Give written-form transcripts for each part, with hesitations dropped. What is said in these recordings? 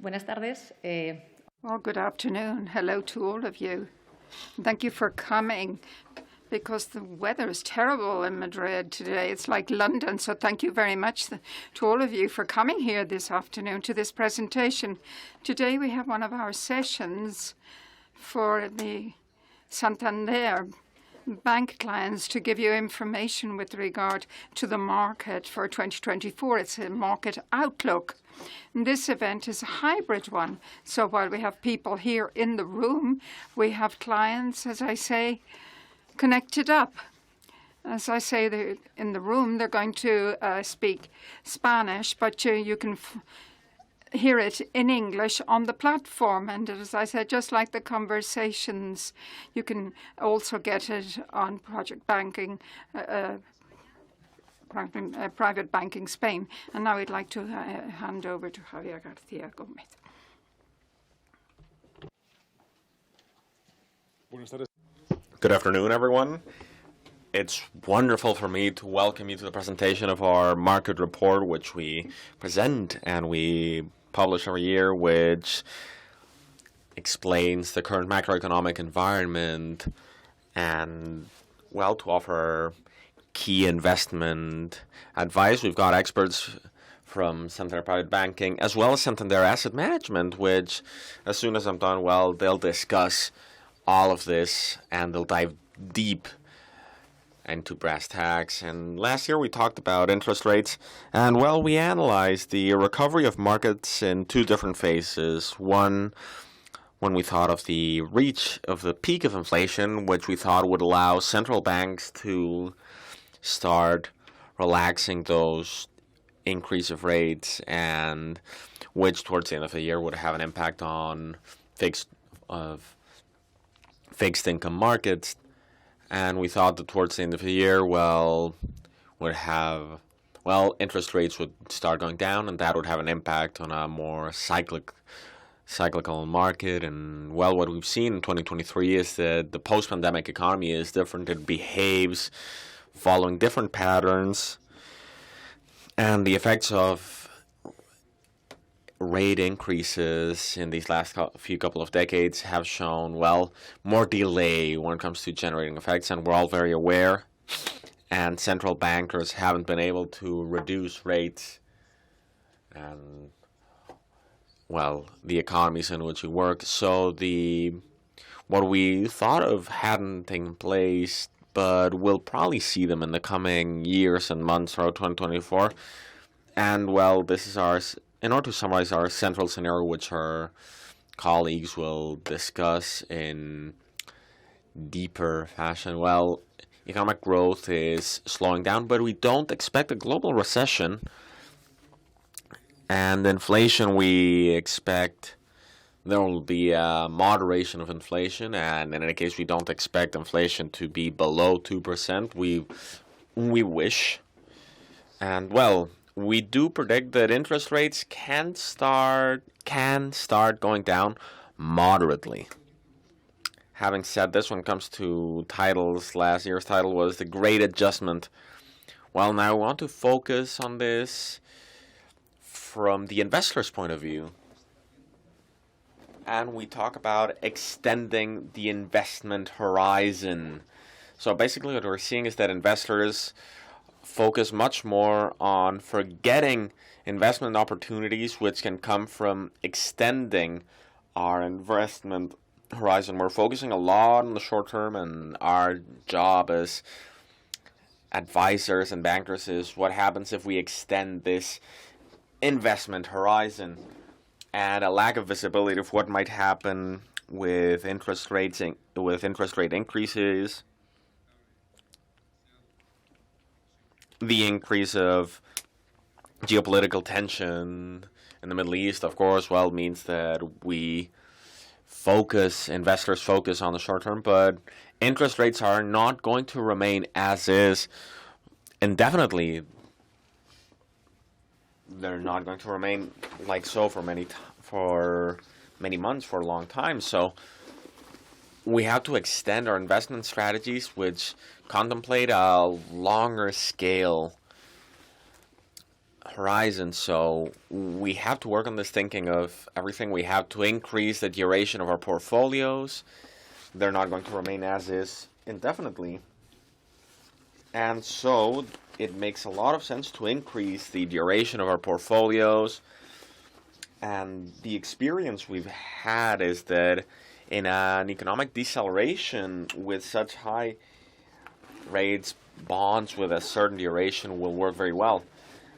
Buenas tardes. Well, good afternoon. Hello to all of you. Thank you for coming because the weather is terrible in Madrid today. It's like London. So thank you very much to all of you for coming here this afternoon to this presentation. Today we have one of our sessions for the Santander bank clients to give you information with regard to the market for 2024. It's a market outlook. And this event is a hybrid one. So while we have people here in the room, we have clients, as I say, connected up. As I say, they're in the room, they're going to speak Spanish, but you can hear it in English on the platform. And as I said, just like the conversations, you can also get it on Project Banking, Private Banking Spain. And now I'd like to hand over to Javier García Gómez. Good afternoon, everyone. It's wonderful for me to welcome you to the presentation of our market report, which we present and we publish every year, which explains the current macroeconomic environment and, well, to offer key investment advice. We've got experts from Santander Private Banking as well as Santander Asset Management, which, as soon as I'm done, well, they'll discuss all of this and they'll dive deep into brass tacks. And last year we talked about interest rates, and well, we analyzed the recovery of markets in two different phases. One, when we thought of the reach of the peak of inflation, which we thought would allow central banks to start relaxing those increase of rates, and which towards the end of the year would have an impact on fixed income markets. And we thought that towards the end of the year, interest rates would start going down, and that would have an impact on a more cyclical market. And, well, what we've seen in 2023 is that the post-pandemic economy is different. It behaves following different patterns. And the effects of rate increases in these last couple of decades have shown, well, more delay when it comes to generating effects, and we're all very aware. And central bankers haven't been able to reduce rates, and, well, the economies in which we work. So what we thought of hadn't taken place, but we'll probably see them in the coming years and months throughout 2024. And, well, this is in order to summarize our central scenario, which our colleagues will discuss in deeper fashion. Well, economic growth is slowing down, but we don't expect a global recession. And inflation, we expect there will be a moderation of inflation. And in any case, we don't expect inflation to be below 2%. We wish. And, well, we do predict that interest rates can start going down moderately. Having said this, when it comes to titles, last year's title was The Great Adjustment. Well, now I want to focus on this from the investor's point of view. And we talk about extending the investment horizon. So basically what we're seeing is that investors focus much more on forgetting investment opportunities which can come from extending our investment horizon. We're focusing a lot on the short term, and our job as advisors and bankers is what happens if we extend this investment horizon, and a lack of visibility of what might happen with interest rate increases, the increase of geopolitical tension in the Middle East, of course, well, means that investors focus on the short term, but interest rates are not going to remain as is indefinitely. They're not going to remain like so for many months, for a long time. So we have to extend our investment strategies, which contemplate a longer scale horizon. So we have to work on this thinking of everything. We have to increase the duration of our portfolios. They're not going to remain as is indefinitely. And so it makes a lot of sense to increase the duration of our portfolios. And the experience we've had is that in an economic deceleration with such high rates, bonds with a certain duration will work very well.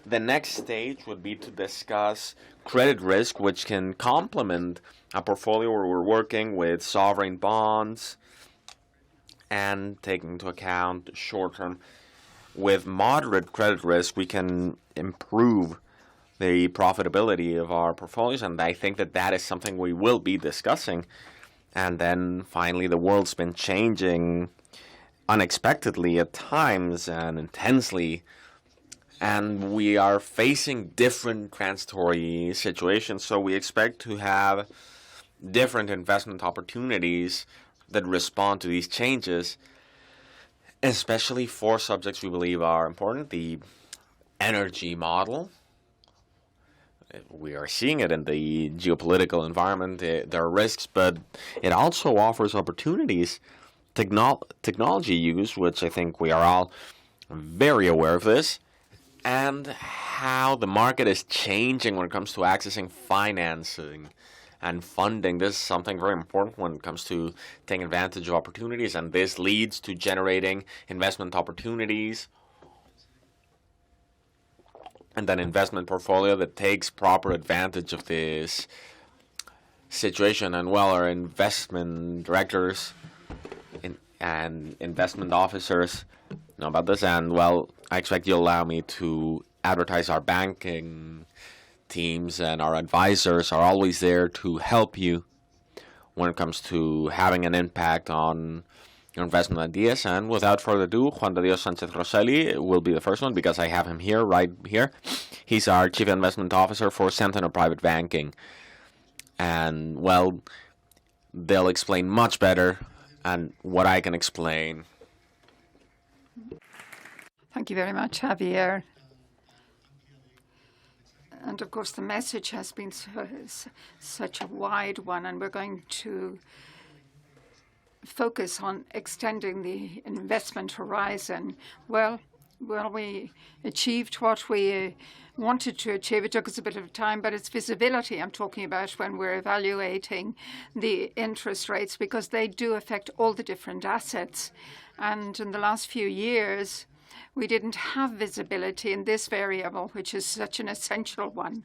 The next stage would be to discuss credit risk, which can complement a portfolio where we're working with sovereign bonds and taking into account short term. With moderate credit risk, we can improve the profitability of our portfolios, and I think that that is something we will be discussing. And then finally, the world's been changing unexpectedly at times and intensely, and we are facing different transitory situations, so we expect to have different investment opportunities that respond to these changes, especially for subjects we believe are important. The energy model, we are seeing it in the geopolitical environment. There are risks, but it also offers opportunities. Technology use, which I think we are all very aware of this, and how the market is changing when it comes to accessing financing and funding. This is something very important when it comes to taking advantage of opportunities, and this leads to generating investment opportunities and an investment portfolio that takes proper advantage of this situation. And well, our investment directors and investment officers know about this. And well, I expect you'll allow me to advertise our banking teams, and our advisors are always there to help you when it comes to having an impact on your investment ideas. And without further ado, Juan de Dios Sanchez Rosselli will be the first one because I have him here, right here. He's our Chief Investment Officer for Santander Private Banking. And, well, they'll explain much better and what I can explain. Thank you very much, Javier. And of course, the message has been such a wide one, and we're going to focus on extending the investment horizon. Well, we achieved what we wanted to achieve. It took us a bit of time, but it's visibility I'm talking about when we're evaluating the interest rates, because they do affect all the different assets. And in the last few years, we didn't have visibility in this variable, which is such an essential one.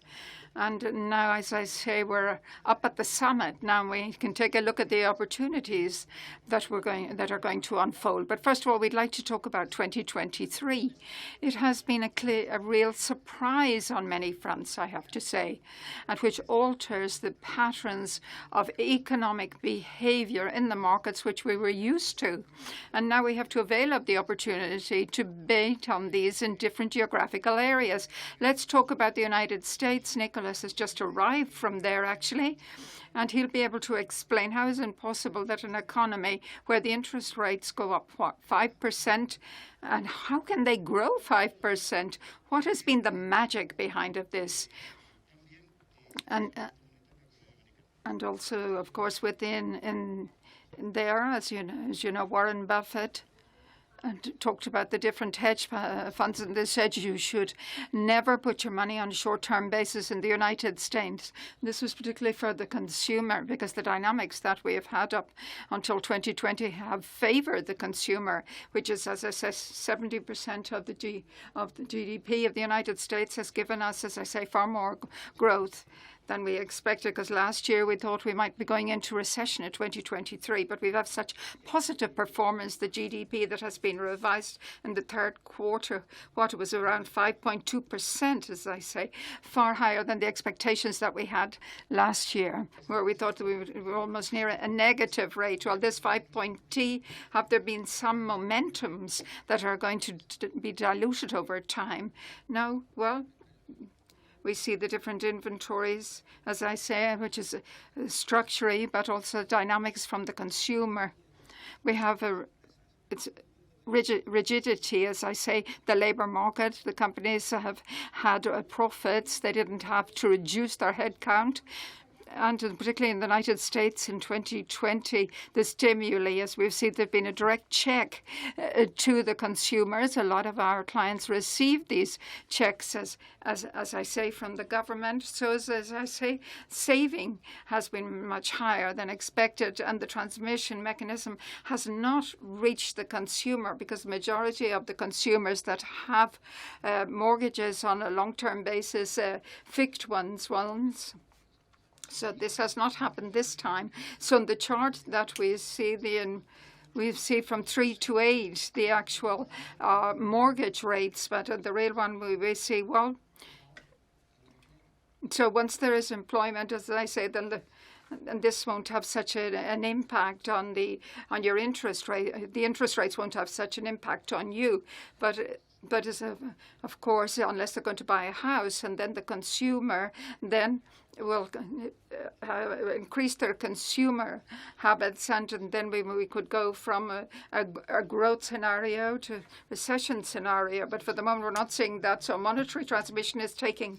And now, as I say, we're up at the summit. Now we can take a look at the opportunities that are going to unfold. But first of all, we'd like to talk about 2023. It has been a real surprise on many fronts, I have to say, and which alters the patterns of economic behavior in the markets which we were used to. And now we have to avail of the opportunity to bait on these in different geographical areas. Let's talk about the United States. Nicholas has just arrived from there, actually, and he'll be able to explain how is it possible that an economy where the interest rates go up, 5%, and how can they grow 5%? What has been the magic behind of this? And also, of course, within there, as you know, Warren Buffett and talked about the different hedge funds, and they said you should never put your money on a short-term basis in the United States. This was particularly for the consumer, because the dynamics that we have had up until 2020 have favored the consumer, which is, as I said, 70% of the GDP of the United States, has given us, as I say, far more growth than we expected, because last year we thought we might be going into recession in 2023, but we've had such positive performance. The GDP that has been revised in the third quarter, what it was around 5.2%, as I say, far higher than the expectations that we had last year, where we thought that we were almost near a negative rate. Well, this 5.2, have there been some momentums that are going to be diluted over time? No, well, we see the different inventories, as I say, which is structurally, but also dynamics from the consumer. We have rigidity, as I say, the labour market. The companies have had profits. They didn't have to reduce their headcount. And particularly in the United States in 2020, the stimuli, as we've seen, there've been a direct check to the consumers. A lot of our clients received these checks, as I say, from the government. So as I say, saving has been much higher than expected, and the transmission mechanism has not reached the consumer, because the majority of the consumers that have mortgages on a long-term basis, fixed ones. So this has not happened this time. So in the chart that we see, we see from 3 to 8 the actual mortgage rates, but the real one we see, well, so once there is employment, as I say, then and this won't have such an impact on your interest rate. The interest rates won't have such an impact on you, but as of course, unless they're going to buy a house, and then the consumer then will increase their consumer habits, and then we could go from a growth scenario to recession scenario. But for the moment, we're not seeing that. So monetary transmission is taking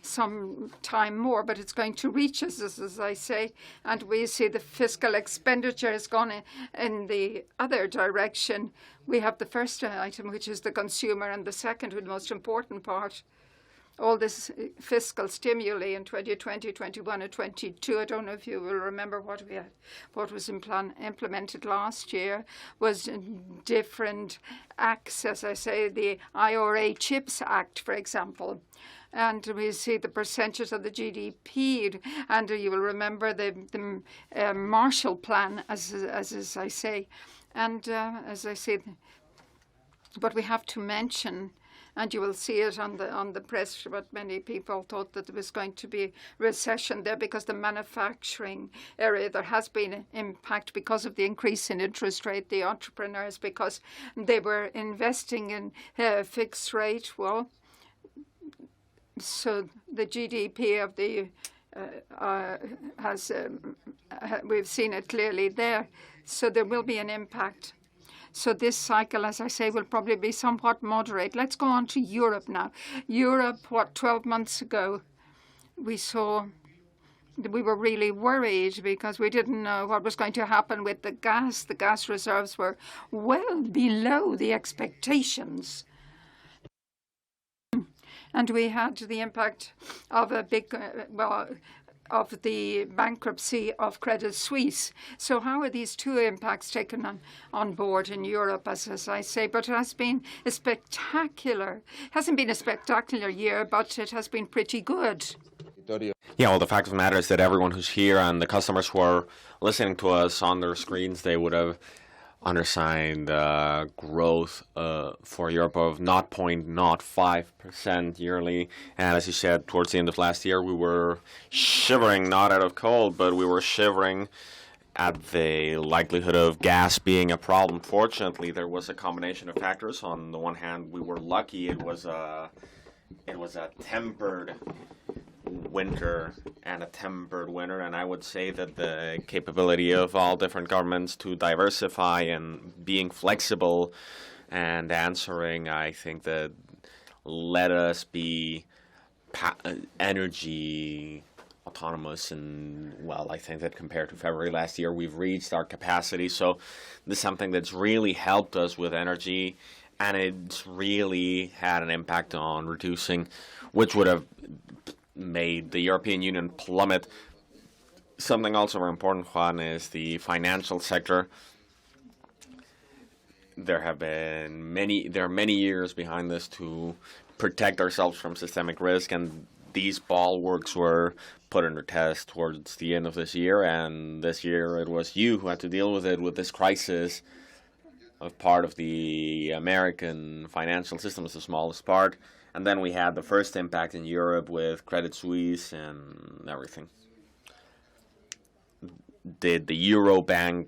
some time more, but it's going to reach us, as I say. And we see the fiscal expenditure has gone in the other direction. We have the first item, which is the consumer, and the second, the most important part, all this fiscal stimuli in 2020, 21, and 22. I don't know if you will remember what was implemented last year was different acts, as I say, the IRA CHIPS Act, for example. And we see the percentage of the GDP, and you will remember the Marshall Plan, as I say. And as I say, but we have to mention, and you will see it on the press, but many people thought that there was going to be recession there because the manufacturing area, there has been an impact because of the increase in interest rate. The entrepreneurs, because they were investing in fixed rate, well, so the GDP of the we've seen it clearly there. So there will be an impact. So this cycle, as I say, will probably be somewhat moderate. Let's go on to Europe now. Europe, 12 months ago, we saw we were really worried because we didn't know what was going to happen with the gas. The gas reserves were well below the expectations. And we had the impact of a big, of the bankruptcy of Credit Suisse. So how are these two impacts taken on board in Europe, as I say? But it has been a spectacular, hasn't been a spectacular year, but it has been pretty good. Yeah, well, the fact of the matter is that everyone who's here and the customers who are listening to us on their screens, they would have undersigned growth for Europe of 0.05% yearly. And as you said, towards the end of last year, we were shivering, not out of cold, but we were shivering at the likelihood of gas being a problem. Fortunately, there was a combination of factors. On the one hand, we were lucky. It was a tempered winter and I would say that the capability of all different governments to diversify and being flexible and answering, I think that let us be energy autonomous, and well, I think that compared to February last year, we've reached our capacity. So this is something that's really helped us with energy, and it's really had an impact on reducing, which would have made the European Union plummet. Something also very important, Juan, is the financial sector. There are many years behind this to protect ourselves from systemic risk, and these bulwarks were put under test towards the end of this year, and this year it was you who had to deal with it, with this crisis of part of the American financial system is the smallest part. And then we had the first impact in Europe with Credit Suisse and everything. Did the European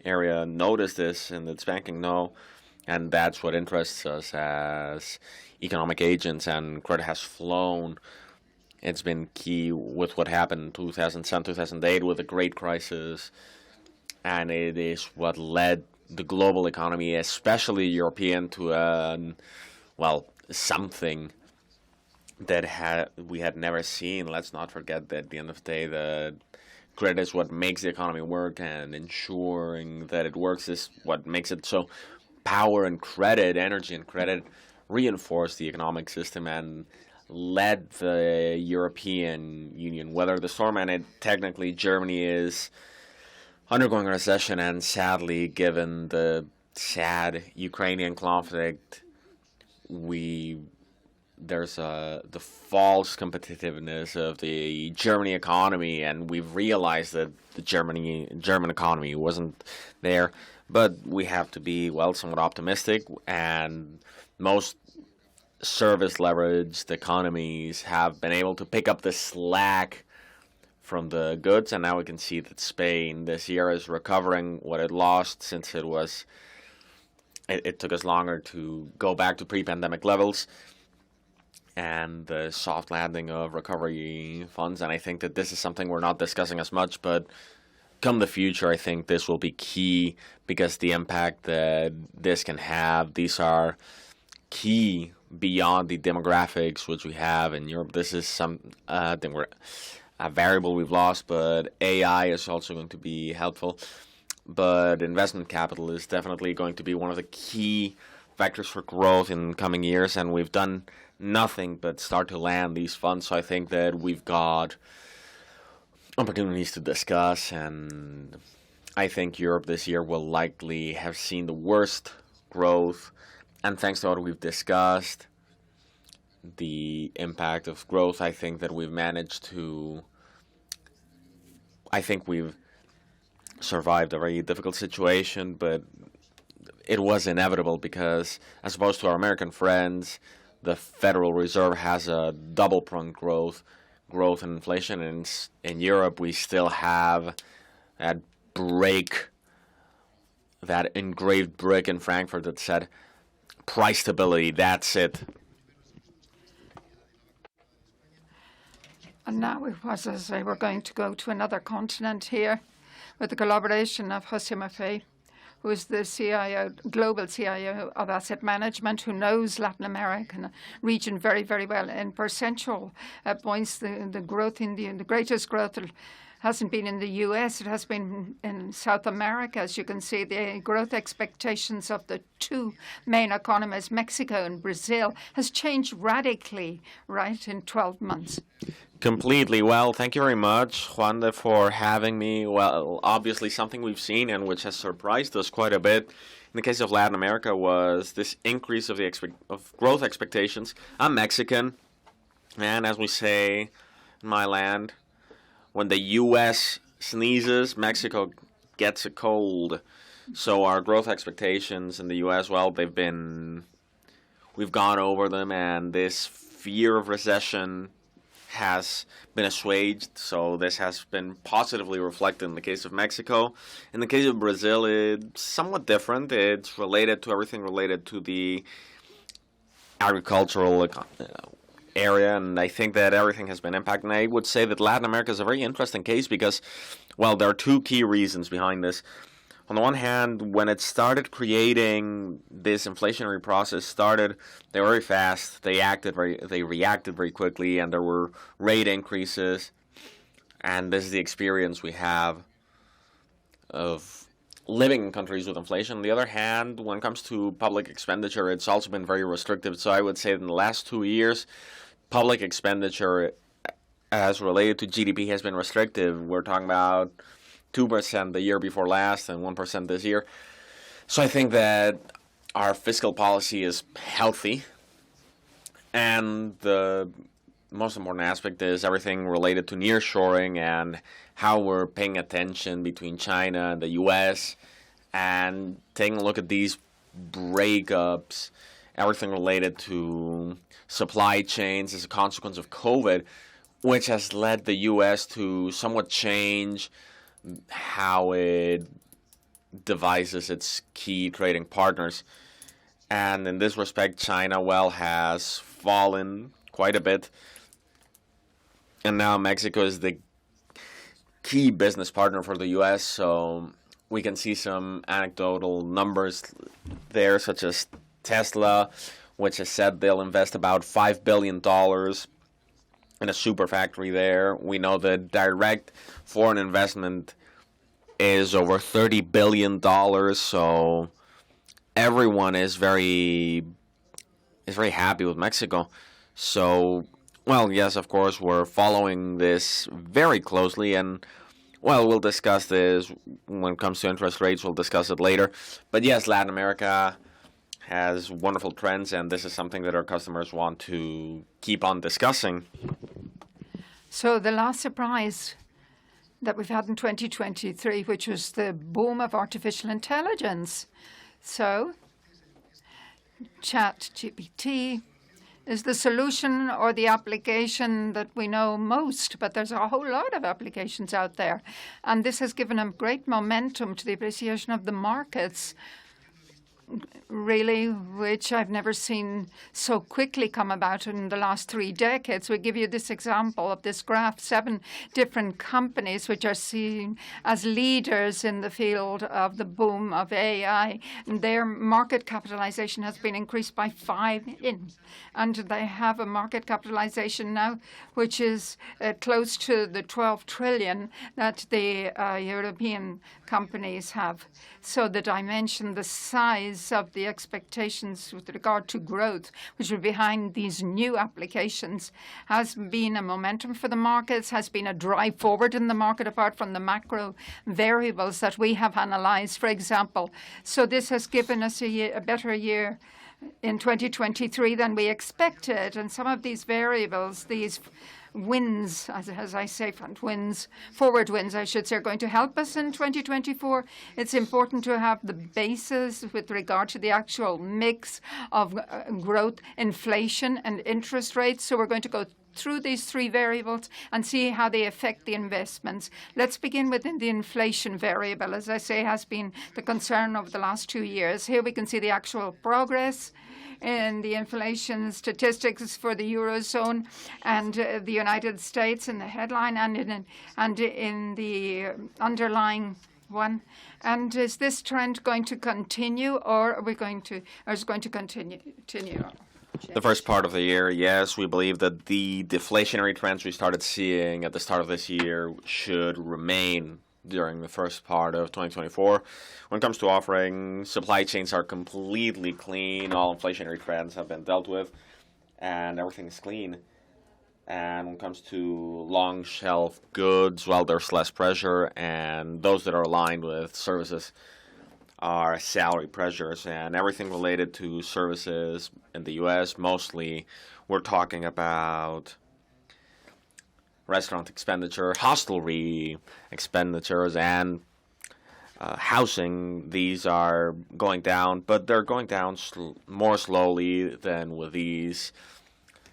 area notice this in its banking? No. And that's what interests us as economic agents, and credit has flown. It's been key with what happened in 2007, 2008 with the Great Crisis. and it is what led the global economy, especially European, to something that we had never seen. Let's not forget that at the end of the day, the credit is what makes the economy work, and ensuring that it works is what makes it so. Power and credit, energy and credit, reinforced the economic system and led the European Union weather the storm. And technically, Germany is undergoing a recession, and sadly, given the sad Ukrainian conflict, there's the false competitiveness of the German economy, and we've realized that the German economy wasn't there. But we have to be, somewhat optimistic, and most service leveraged economies have been able to pick up the slack from the goods, and now we can see that Spain this year is recovering what it lost, since it took us longer to go back to pre-pandemic levels, and the soft landing of recovery funds. And I think that this is something we're not discussing as much, but come the future, I think this will be key, because the impact that this can have, these are key beyond the demographics which we have in Europe. This is a variable we've lost, but AI is also going to be helpful. But investment capital is definitely going to be one of the key factors for growth in coming years, and we've done nothing but start to land these funds. So I think that we've got opportunities to discuss, and I think Europe this year will likely have seen the worst growth, and thanks to what we've discussed, the impact of growth, I think we've survived a very difficult situation, but it was inevitable, because as opposed to our American friends, the Federal Reserve has a double-pronged growth and inflation. And in Europe, we still have that engraved brick in Frankfurt that said price stability. That's it. And now it was as I were going to go to another continent here with the collaboration of Jose Maffei, who is the global CIO of asset management, who knows Latin American region very, very well. In percentual points, the growth the greatest growth hasn't been in the US, it has been in South America. As you can see, the growth expectations of the two main economies, Mexico and Brazil, has changed radically, right, in 12 months. Completely. Well, thank you very much, Juanda, for having me. Well, obviously something we've seen and which has surprised us quite a bit in the case of Latin America was this increase of of growth expectations. I'm Mexican, and as we say in my land, when the U.S. sneezes, Mexico gets a cold. So our growth expectations in the U.S., we've gone over them, and this fear of recession has been assuaged. So this has been positively reflected in the case of Mexico. In the case of Brazil, it's somewhat different. It's related to everything related to the agricultural area, and I think that everything has been impacted. And I would say that Latin America is a very interesting case because, there are two key reasons behind this. On the one hand, when it started creating this inflationary process, they were very fast. They reacted very quickly, and there were rate increases. And this is the experience we have of living in countries with inflation. On the other hand, when it comes to public expenditure, it's also been very restrictive. So I would say that in the last 2 years, public expenditure as related to GDP has been restrictive. We're talking about 2% the year before last and 1% this year. So I think that our fiscal policy is healthy. And the most important aspect is everything related to nearshoring and how we're paying attention between China and the US and taking a look at these breakups, everything related to supply chains as a consequence of COVID, which has led the US to somewhat change how it devises its key trading partners. And in this respect, China, has fallen quite a bit. And now Mexico is the key business partner for the U.S., so we can see some anecdotal numbers there, such as Tesla, which has said they'll invest about $5 billion in a super factory there. We know that direct foreign investment is over $30 billion, so everyone is very happy with Mexico. So, well, yes, of course, we're following this very closely, and well, we'll discuss this when it comes to interest rates. We'll discuss it later. But yes, Latin America has wonderful trends, and this is something that our customers want to keep on discussing. So the last surprise that we've had in 2023, which was the boom of artificial intelligence. So ChatGPT is the solution or the application that we know most, but there's a whole lot of applications out there. And this has given a great momentum to the appreciation of the markets, really, which I've never seen so quickly come about in the last 3 decades. We give you this example of this graph, 7 different companies which are seen as leaders in the field of the boom of AI. And their market capitalization has been increased by 5 and they have a market capitalization now which is close to the 12 trillion that the European companies have. So the dimension, the size of the expectations with regard to growth, which are behind these new applications, has been a momentum for the markets, has been a drive forward in the market apart from the macro variables that we have analyzed, for example. So this has given us a better year in 2023 than we expected. And some of these variables, these winds, as I say, forward winds, I should say, are going to help us in 2024. It's important to have the basis with regard to the actual mix of growth, inflation, and interest rates. So we're going to go through these 3 variables and see how they affect the investments. Let's begin with the inflation variable. As I say, has been the concern over the last 2 years. Here we can see the actual progress in the inflation statistics for the Eurozone and the United States in the headline and in the underlying one. And is this trend going to continue, or is it going to continue? The first part of the year, yes, we believe that the deflationary trends we started seeing at the start of this year should remain during the first part of 2024. When it comes to offering, supply chains are completely clean. All inflationary trends have been dealt with, and everything is clean. And when it comes to long shelf goods, well, there's less pressure, and those that are aligned with services are salary pressures, and everything related to services in the U.S. Mostly we're talking about restaurant expenditure, hostelry expenditures, and housing. These are going down, but they're going down more slowly than with these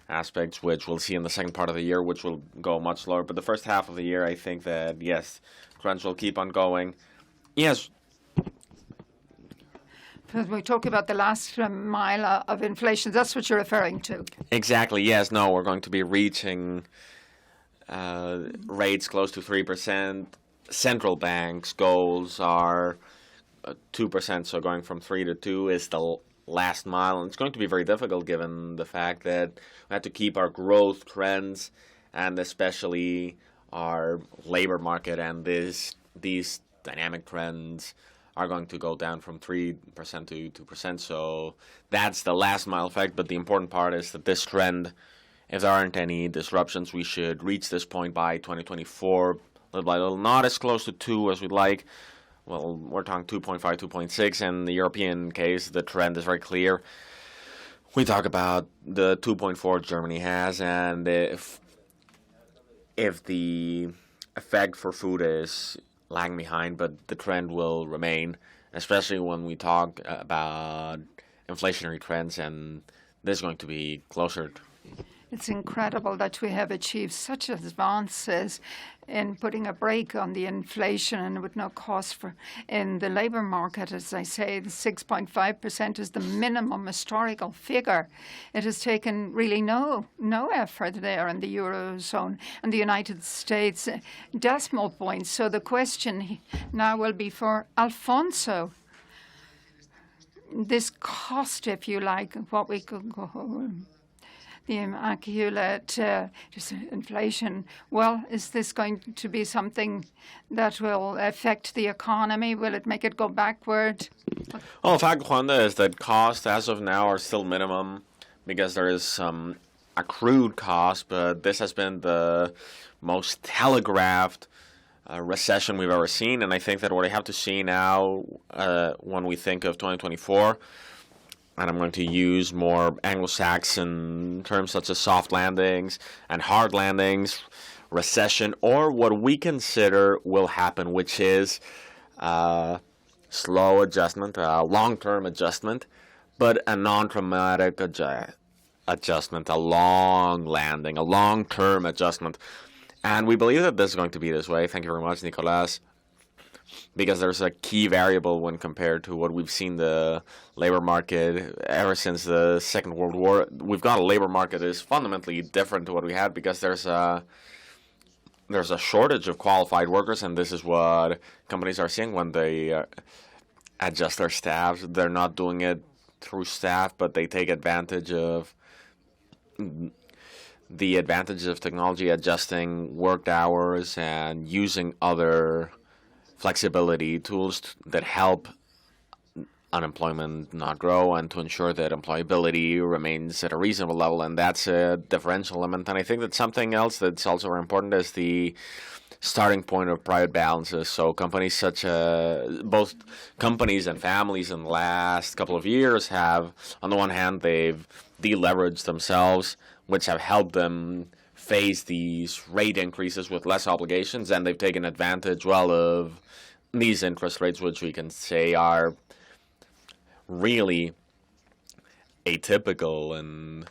aspects, which we'll see in the second part of the year, which will go much slower. But the first half of the year, I think that, yes, trends will keep on going. Yes. When we talk about the last mile of inflation, that's what you're referring to. Exactly, yes. No, we're going to be reaching rates close to 3%. Central banks' goals are 2%, so going from 3 to 2 is the last mile. And it's going to be very difficult given the fact that we have to keep our growth trends and especially our labor market, and these dynamic trends are going to go down from 3% to 2%. So that's the last mile effect. But the important part is that this trend, if there aren't any disruptions, we should reach this point by 2024, little by little, not as close to 2 as we'd like. Well, we're talking 2.5, 2.6. In the European case, the trend is very clear. We talk about the 2.4 Germany has, and if the effect for food is lagging behind, but the trend will remain, especially when we talk about inflationary trends, and this is going to be closer. It's incredible that we have achieved such advances in putting a brake on the inflation and with no cost in the labour market. As I say, the 6.5% is the minimum historical figure. It has taken really no effort there in the Eurozone and the United States decimal points. So the question now will be for Alfonso. This cost, if you like, what we could go the immaculate inflation. Well, is this going to be something that will affect the economy? Will it make it go backward? Well, the fact, Juanda, is that costs as of now are still minimum because there is some accrued cost, but this has been the most telegraphed recession we've ever seen. And I think that what I have to see now when we think of 2024, and I'm going to use more Anglo-Saxon terms such as soft landings and hard landings, recession, or what we consider will happen, which is slow adjustment, a long-term adjustment, but a non-traumatic adjustment, a long landing, a long-term adjustment. And we believe that this is going to be this way. Thank you very much, Nicolas. Because there's a key variable when compared to what we've seen the labor market ever since the Second World War. We've got a labor market that is fundamentally different to what we had because there's a shortage of qualified workers, and this is what companies are seeing when they adjust their staffs. They're not doing it through staff, but they take advantage of the advantages of technology, adjusting worked hours and using other flexibility tools that help unemployment not grow and to ensure that employability remains at a reasonable level, and that's a differential element. And I think that something else that's also very important is the starting point of private balances. So companies both companies and families in the last couple of years have, on the one hand, they've deleveraged themselves, which have helped them face these rate increases with less obligations, and they've taken advantage of these interest rates, which we can say are really atypical. And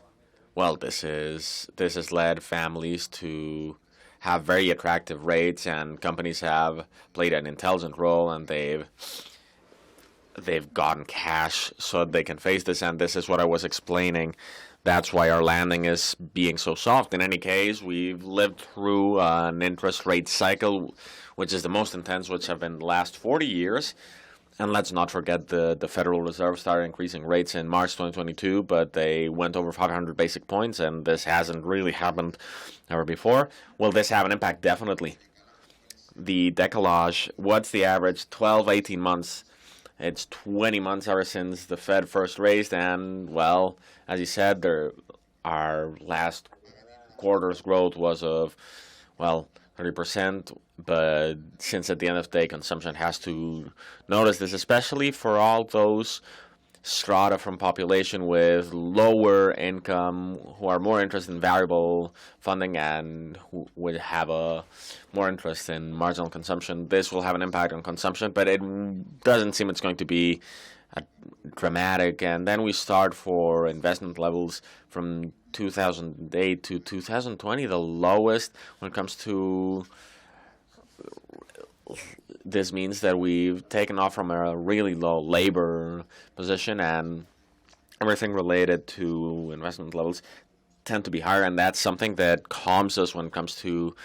well, this has led families to have very attractive rates, and companies have played an intelligent role, and they've gotten cash so they can face this. And this is what I was explaining. That's why our landing is being so soft. In any case, we've lived through an interest rate cycle, which is the most intense, which have been the last 40 years. And let's not forget the Federal Reserve started increasing rates in March 2022, but they went over 500 basic points, and this hasn't really happened ever before. Will this have an impact? Definitely. The decalage, what's the average? 12, 18 months. It's 20 months ever since the Fed first raised, and, well, as you said, our last quarter's growth was of, 30%, but since at the end of the day, consumption has to notice this, especially for all those strata from population with lower income who are more interested in variable funding and who would have a more interest in marginal consumption. This will have an impact on consumption, but it doesn't seem it's going to be dramatic. And then we start for investment levels from 2008 to 2020, the lowest when it comes to. This means that we've taken off from a really low labor position, and everything related to investment levels tend to be higher, and that's something that calms us when it comes to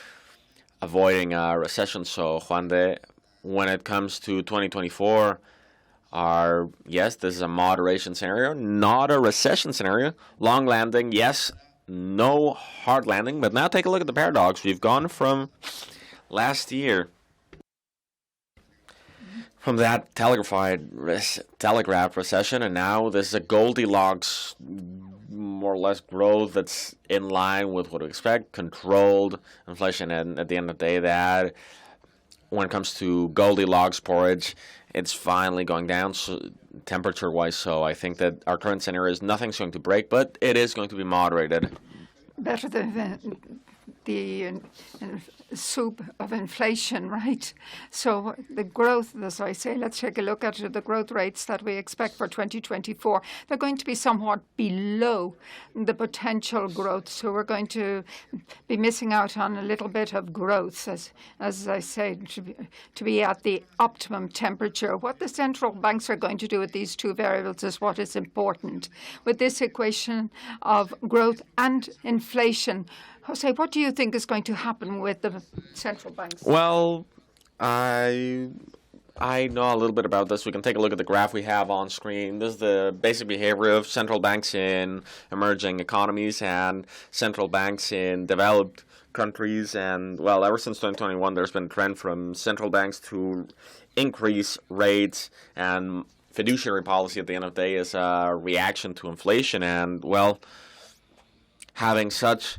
avoiding a recession. So, Juan de, when it comes to 2024, yes, this is a moderation scenario, not a recession scenario. Long landing, yes, no hard landing, but now take a look at the paradox. We've gone from last year, from that telegraphed recession, and now this is a Goldilocks, more or less, growth that's in line with what we expect, controlled inflation, and at the end of the day, that when it comes to Goldilocks porridge, it's finally going down temperature-wise. So I think that our current scenario is nothing's going to break, but it is going to be moderated. Better than the soup of inflation, right? So the growth, as I say, let's take a look at the growth rates that we expect for 2024. They're going to be somewhat below the potential growth. So we're going to be missing out on a little bit of growth, as I say, to be at the optimum temperature. What the central banks are going to do with these two variables is what is important. With this equation of growth and inflation, Jose, what do you think is going to happen with the central banks? Well, I know a little bit about this. We can take a look at the graph we have on screen. This is the basic behavior of central banks in emerging economies and central banks in developed countries. And, well, ever since 2021, there's been a trend from central banks to increase rates, and fiduciary policy at the end of the day is a reaction to inflation. And, well, having such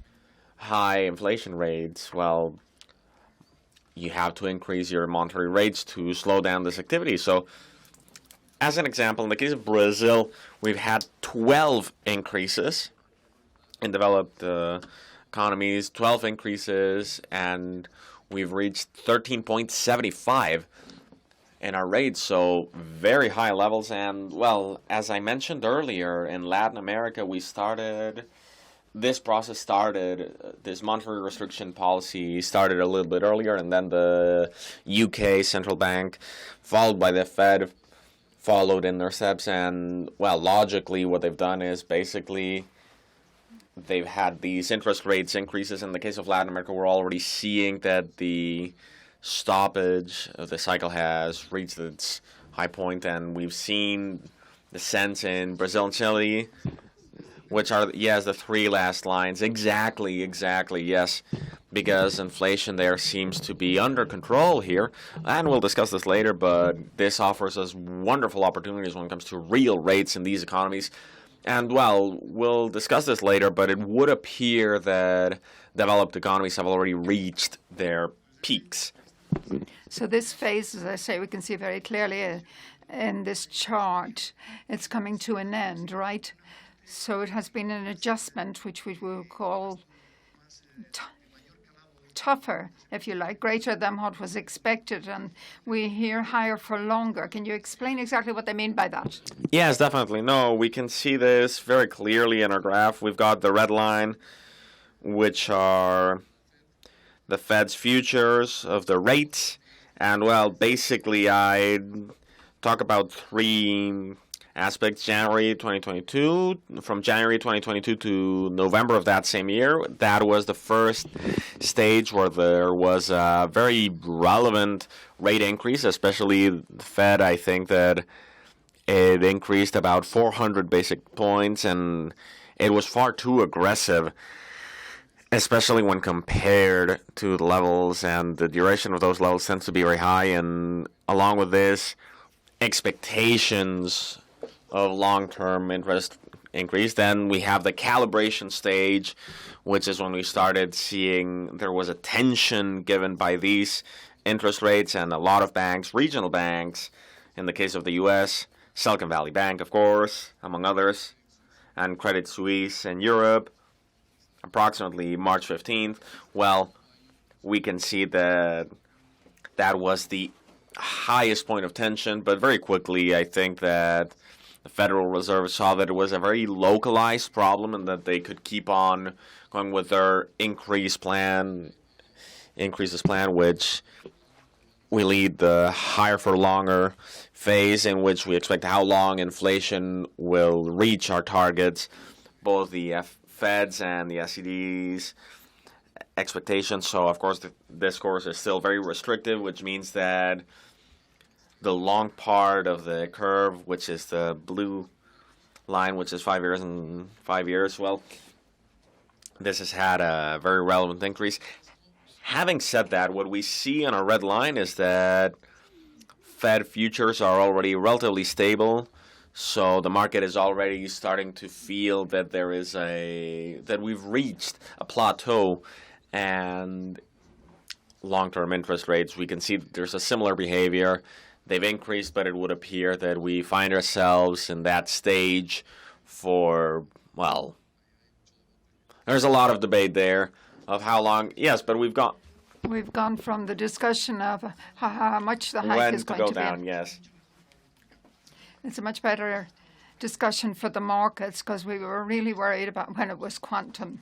high inflation rates, well, you have to increase your monetary rates to slow down this activity. So, as an example, in the case of Brazil, we've had 12 increases in developed economies, 12 increases, and we've reached 13.75 in our rates, so very high levels. And, well, as I mentioned earlier, in Latin America, this monetary restriction policy started a little bit earlier, and then the UK central bank, followed by the Fed, followed in their steps. And, well, logically, what they've done is basically they've had these interest rates increases. In the case of Latin America, we're already seeing that the stoppage of the cycle has reached its high point, and we've seen the sense in Brazil and Chile, which are, yes, the three last lines. Exactly, yes, because inflation there seems to be under control here, and we'll discuss this later, but this offers us wonderful opportunities when it comes to real rates in these economies. And, well, we'll discuss this later, but it would appear that developed economies have already reached their peaks. So this phase, as I say, we can see very clearly in this chart, it's coming to an end, right? So it has been an adjustment, which we will call tougher, if you like, greater than what was expected. And we hear higher for longer. Can you explain exactly what they mean by that? Yes, definitely. No, we can see this very clearly in our graph. We've got the red line, which are the Fed's futures of the rates. And, well, basically, I talk about three aspects. January 2022, from January 2022 to November of that same year, that was the first stage where there was a very relevant rate increase, especially the Fed. I think that it increased about 400 basic points, and it was far too aggressive, especially when compared to the levels, and the duration of those levels tends to be very high. And along with this, expectations of long-term interest increase. Then we have the calibration stage, which is when we started seeing there was a tension given by these interest rates, and a lot of banks, regional banks, in the case of the US, Silicon Valley Bank, of course, among others, and Credit Suisse in Europe, approximately March 15th. Well, we can see that that was the highest point of tension, but very quickly I think that the Federal Reserve saw that it was a very localized problem and that they could keep on going with their increases plan, which we lead the higher for longer phase, in which we expect how long inflation will reach our targets, both the Fed's and the SED's expectations. So, of course, this course is still very restrictive, which means that the long part of the curve, which is the blue line, which is 5 years and 5 years, well, this has had a very relevant increase. Having said that, what we see on our red line is that Fed futures are already relatively stable, so the market is already starting to feel that that we've reached a plateau, and long-term interest rates, we can see that there's a similar behavior. They've increased, but it would appear that we find ourselves in that stage for, well, there's a lot of debate there, of how long. Yes, but we've gone from the discussion of how much the hike when is to going go to be. down. Yes. It's a much better discussion for the markets because we were really worried about when it was quantum.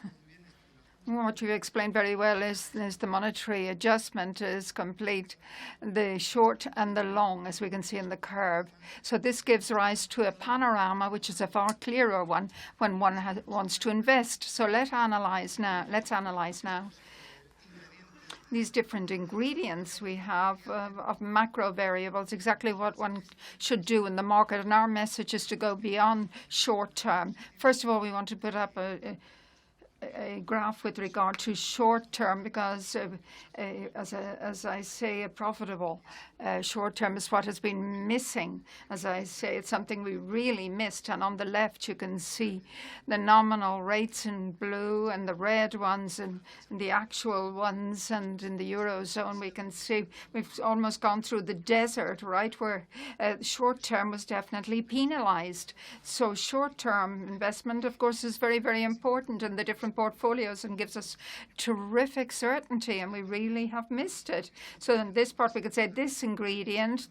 What you explained very well is the monetary adjustment is complete, the short and the long, as we can see in the curve. So this gives rise to a panorama, which is a far clearer one when one wants to invest. So let's analyze now. These different ingredients we have of macro variables, exactly what one should do in the market. And our message is to go beyond short term. First of all, we want to put up a graph with regard to short term because, as I say, a profitable short term is what has been missing. As I say, it's something we really missed. And on the left, you can see the nominal rates in blue and the red ones and the actual ones. And in the Eurozone, we can see we've almost gone through the desert, right, where short term was definitely penalized. So short term investment, of course, is very, very important in the different portfolios and gives us terrific certainty, and we really have missed it. So in this part, we could say this ingredient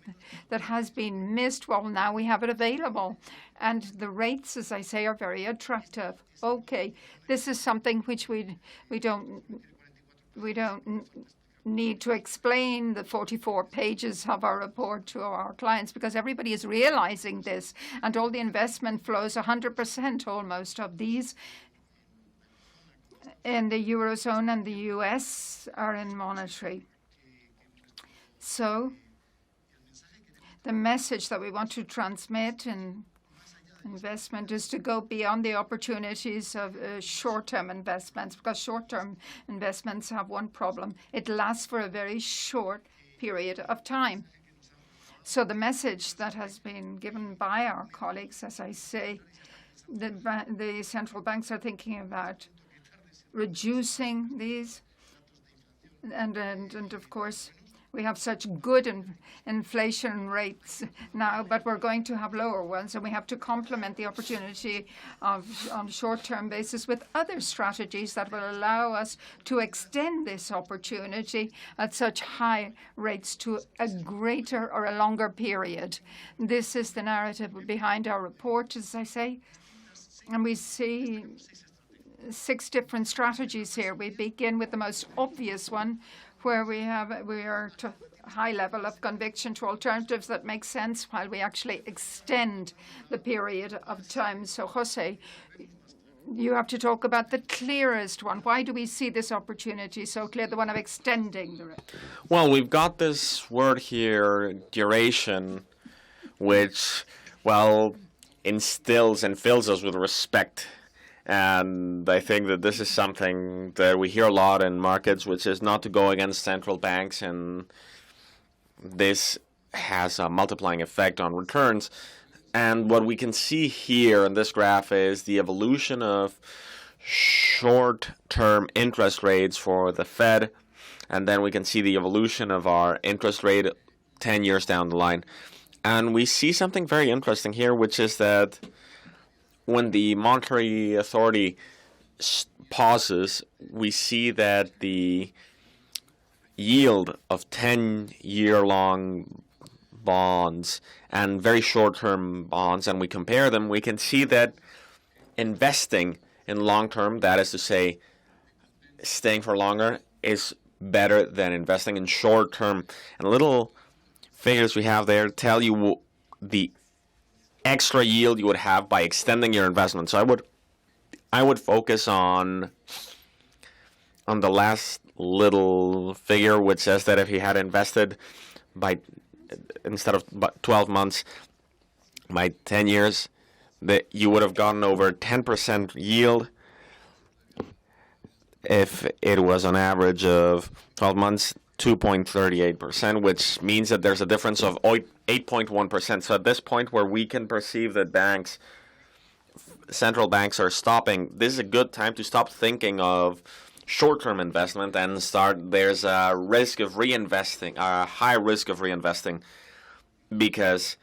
that has been missed, well, now we have it available. And the rates, as I say, are very attractive. Okay, this is something which we don't need to explain the 44 pages of our report to our clients because everybody is realizing this, and all the investment flows, 100% almost of these in the Eurozone and the US are in monetary. So the message that we want to transmit in investment is to go beyond the opportunities of short-term investments, because short-term investments have one problem. It lasts for a very short period of time. So the message that has been given by our colleagues, as I say, the central banks are thinking about reducing these. And of course, we have such good inflation rates now, but we're going to have lower ones, and we have to complement the opportunity on short-term basis with other strategies that will allow us to extend this opportunity at such high rates to a greater or a longer period. This is the narrative behind our report, as I say, and we see 6 different strategies here. We begin with the most obvious one, where we are to a high level of conviction to alternatives that make sense while we actually extend the period of time. So, Jose, you have to talk about the clearest one. Why do we see this opportunity so clear, the one of extending the rate? Well, we've got this word here, duration, which, well, instills and fills us with respect. And I think that this is something that we hear a lot in markets, which is not to go against central banks, and this has a multiplying effect on returns. And what we can see here in this graph is the evolution of short-term interest rates for the Fed, and then we can see the evolution of our interest rate 10 years down the line. And we see something very interesting here, which is that when the monetary authority pauses, we see that the yield of 10-year-long bonds and very short-term bonds, and we compare them, we can see that investing in long-term, that is to say, staying for longer, is better than investing in short-term. And little figures we have there tell you the extra yield you would have by extending your investment. So I would focus on the last little figure, which says that if you had invested instead of 12 months by 10 years, that you would have gotten over 10% yield if it was on average of 12 months. 2.38%, which means that there's a difference of 8.1%. So at this point where we can perceive that central banks are stopping, this is a good time to stop thinking of short-term investment and there's a risk of reinvesting, a high risk of reinvesting, because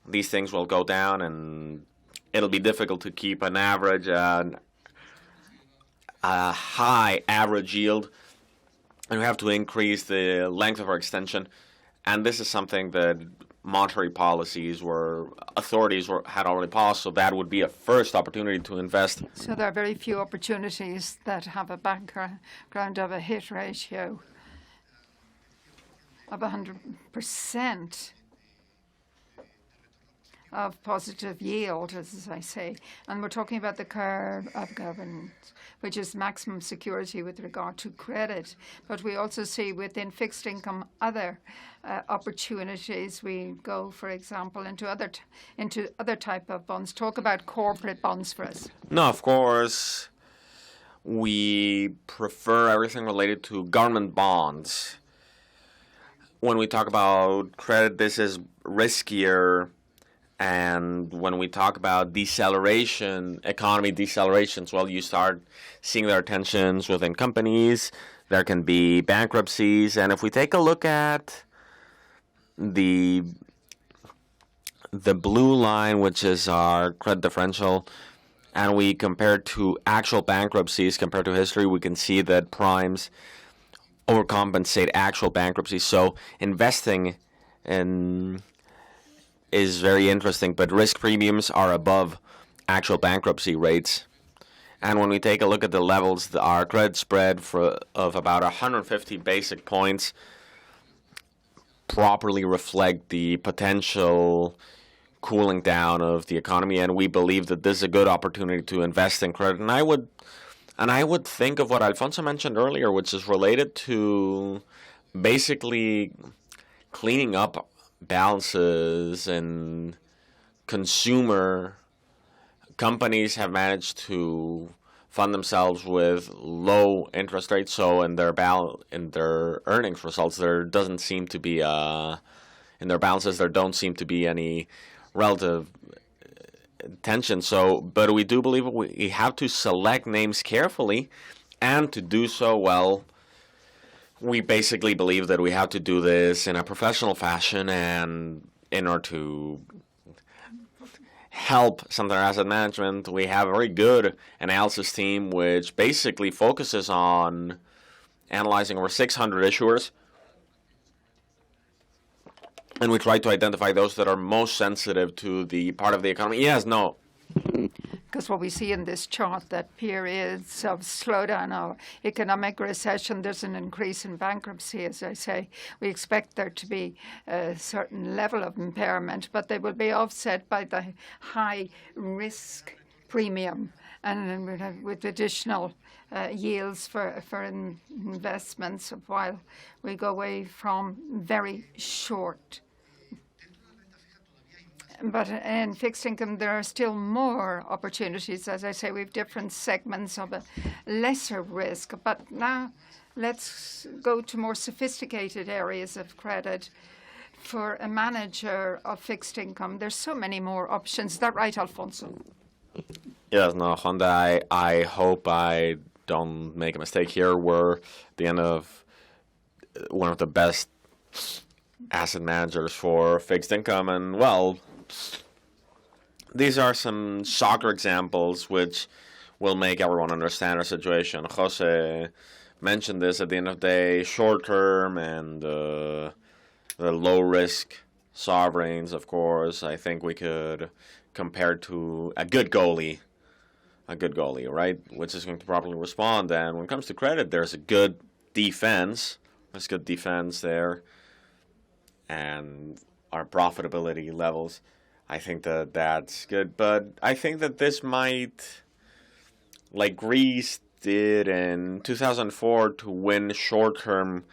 these things will go down and it'll be difficult to keep an average a high average yield, and we have to increase the length of our extension. And this is something that monetary policies had already passed, so that would be a first opportunity to invest. So there are very few opportunities that have a background of a hit ratio of 100% of positive yield, as I say. And we're talking about the curve of governance, which is maximum security with regard to credit. But we also see within fixed income other opportunities. We go, for example, into other type of bonds. Talk about corporate bonds for us. No, of course, we prefer everything related to government bonds. When we talk about credit, this is riskier. And when we talk about deceleration, economy decelerations, well, you start seeing there are tensions within companies. There can be bankruptcies. And if we take a look at the blue line, which is our credit differential, and we compare to actual bankruptcies compared to history, we can see that primes overcompensate actual bankruptcies. So investing in is very interesting, but risk premiums are above actual bankruptcy rates. And when we take a look at the levels, our credit spread of about 150 basic points properly reflect the potential cooling down of the economy, and we believe that this is a good opportunity to invest in credit. And I would think of what Alfonso mentioned earlier, which is related to basically cleaning up balances, and consumer companies have managed to fund themselves with low interest rates. So in their earnings results, there doesn't seem to be in their balances there don't seem to be any relative tension. So, but we do believe we have to select names carefully, and to do so well, we basically believe that we have to do this in a professional fashion, and in order to help Santander Asset Management, we have a very good analysis team which basically focuses on analyzing over 600 issuers, and we try to identify those that are most sensitive to the part of the economy. Yes, no. Because what we see in this chart, that periods of slowdown or economic recession, there's an increase in bankruptcy, as I say. We expect there to be a certain level of impairment, but they will be offset by the high risk premium and with additional yields for investments while we go away from very short. But in fixed income, there are still more opportunities. As I say, we have different segments of a lesser risk. But now let's go to more sophisticated areas of credit. For a manager of fixed income, there's so many more options. Is that right, Alfonso? Yes, no, Honda, I hope I don't make a mistake here. We're at the end of one of the best asset managers for fixed income. And, well, these are some soccer examples which will make everyone understand our situation. Jose mentioned this at the end of the day, short term and the low risk sovereigns, of course. I think we could compare to a good goalie, right, which is going to properly respond. And when it comes to credit, there's a good defense. There's good defense there. And our profitability levels, I think that's good. But I think that this might, like Greece did in 2004 to win short-term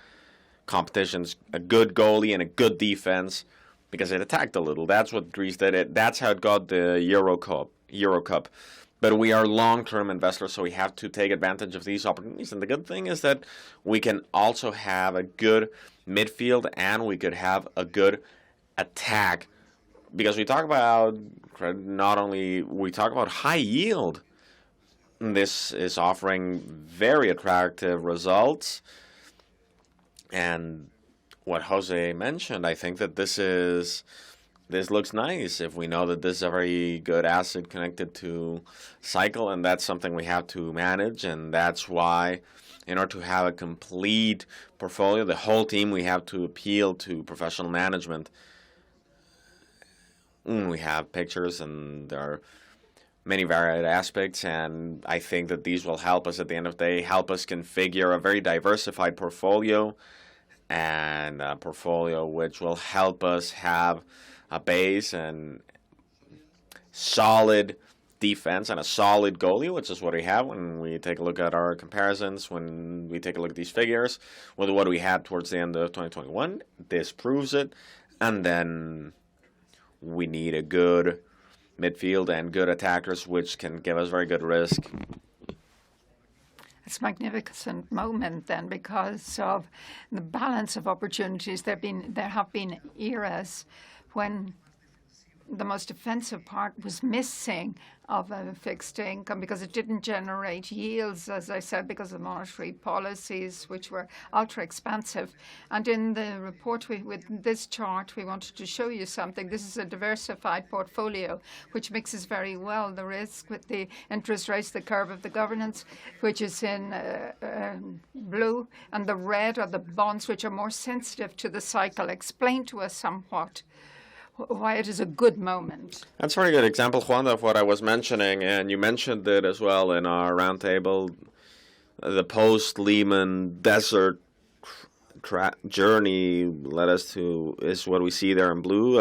competitions, a good goalie and a good defense, because it attacked a little. That's what Greece did. That's how it got the Euro Cup. But we are long-term investors, so we have to take advantage of these opportunities. And the good thing is that we can also have a good midfield, and we could have a good attack, because we talk about credit, not only we talk about high yield. This is offering very attractive results. And what Jose mentioned, I think that this is this looks nice if we know that this is a very good asset connected to cycle, and that's something we have to manage. And that's why, in order to have a complete portfolio, the whole team, we have to appeal to professional management. We have pictures, and there are many varied aspects, and I think that these will help us at the end of the day, help us configure a very diversified portfolio, and a portfolio which will help us have a base and solid defense and a solid goalie, which is what we have when we take a look at our comparisons, when we take a look at these figures, with what we had towards the end of 2021. This proves it. And then we need a good midfield and good attackers, which can give us very good risk. It's a magnificent moment then because of the balance of opportunities. There have been eras when the most defensive part was missing of a fixed income because it didn't generate yields, as I said, because of monetary policies, which were ultra expansive. And in the report with this chart, we wanted to show you something. This is a diversified portfolio, which mixes very well the risk with the interest rates, the curve of the governance, which is in blue, and the red are the bonds, which are more sensitive to the cycle. Explain to us somewhat why it is a good moment. That's a very good example, Juan, of what I was mentioning, and you mentioned it as well in our roundtable. The post-Lehman desert journey led us to, is what we see there in blue.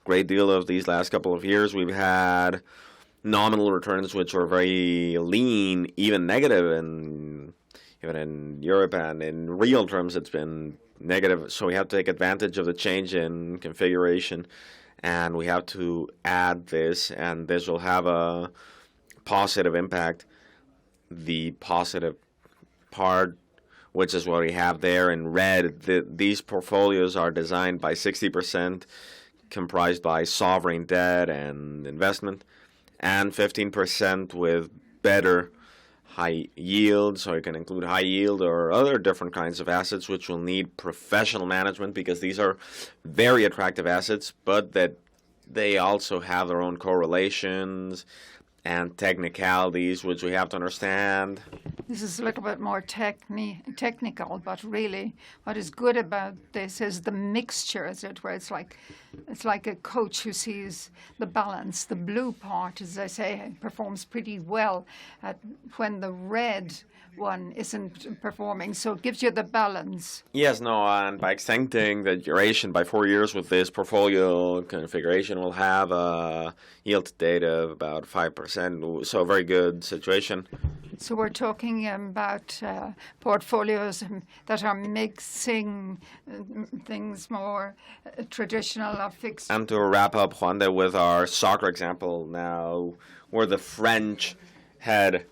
Great deal of these last couple of years, we've had nominal returns which were very lean, even negative, and even in Europe, and in real terms it's been negative. So we have to take advantage of the change in configuration, and we have to add this, and this will have a positive impact. The positive part, which is what we have there in red, these portfolios are designed by 60% comprised by sovereign debt and investment, and 15% with better high yield, so you can include high yield or other different kinds of assets which will need professional management because these are very attractive assets, but that they also have their own correlations and technicalities which we have to understand. This is a little bit more technical, but really what is good about this is the mixture, as it were. It's like a coach who sees the balance. The blue part, as I say, performs pretty well when the red one isn't performing, so it gives you the balance. Yes, no, and by extending the duration by 4 years with this portfolio configuration, we'll have a yield to date of about 5%, so a very good situation. So we're talking about portfolios that are mixing things more traditional or fixed. And to wrap up, Juan, with our soccer example now, where the French had,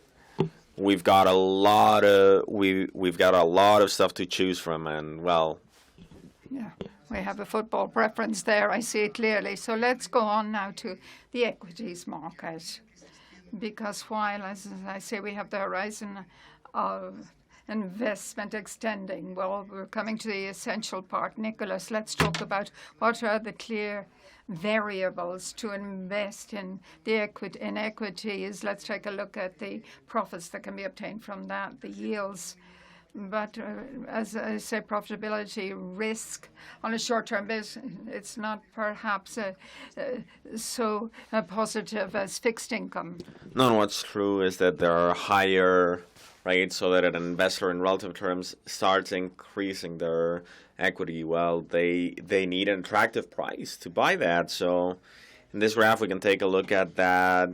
we've got a lot of stuff to choose from, and well. Yeah, we have a football preference there. I see it clearly. So let's go on now to the equities market. Because while, as I say, we have the horizon of investment extending, well, we're coming to the essential part. Nicholas, let's talk about what are the clear variables to invest in in equities. Let's take a look at the profits that can be obtained from that, the yields. But as I say, profitability, risk on a short-term basis, it's not perhaps so positive as fixed income. No, what's true is that there are higher rates, so that an investor in relative terms starts increasing their equity. Well, they need an attractive price to buy that. So in this graph, we can take a look at that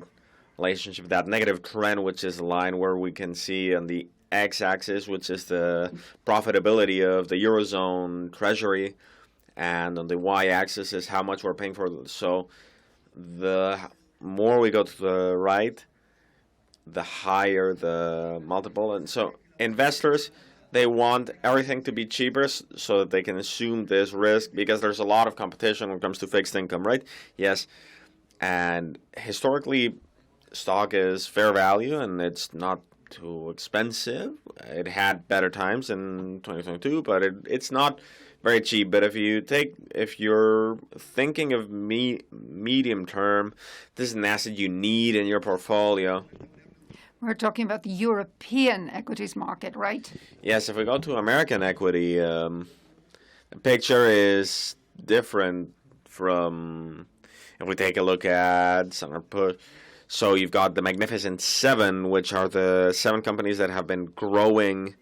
relationship, that negative trend, which is a line where we can see on the x-axis, which is the profitability of the Eurozone Treasury, and on the y-axis is how much we're paying for it. So the more we go to the right, the higher the multiple. And so investors, they want everything to be cheaper so that they can assume this risk, because there's a lot of competition when it comes to fixed income, right? Yes. And historically, stock is fair value, and it's not too expensive. It had better times in 2022, but it's not very cheap. But if you're thinking of medium term, this is an asset you need in your portfolio. We're talking about the European equities market, right? Yes, if we go to American equity, the picture is different from if we take a look at Standard Put. So you've got the Magnificent Seven, which are the 7 companies that have been growing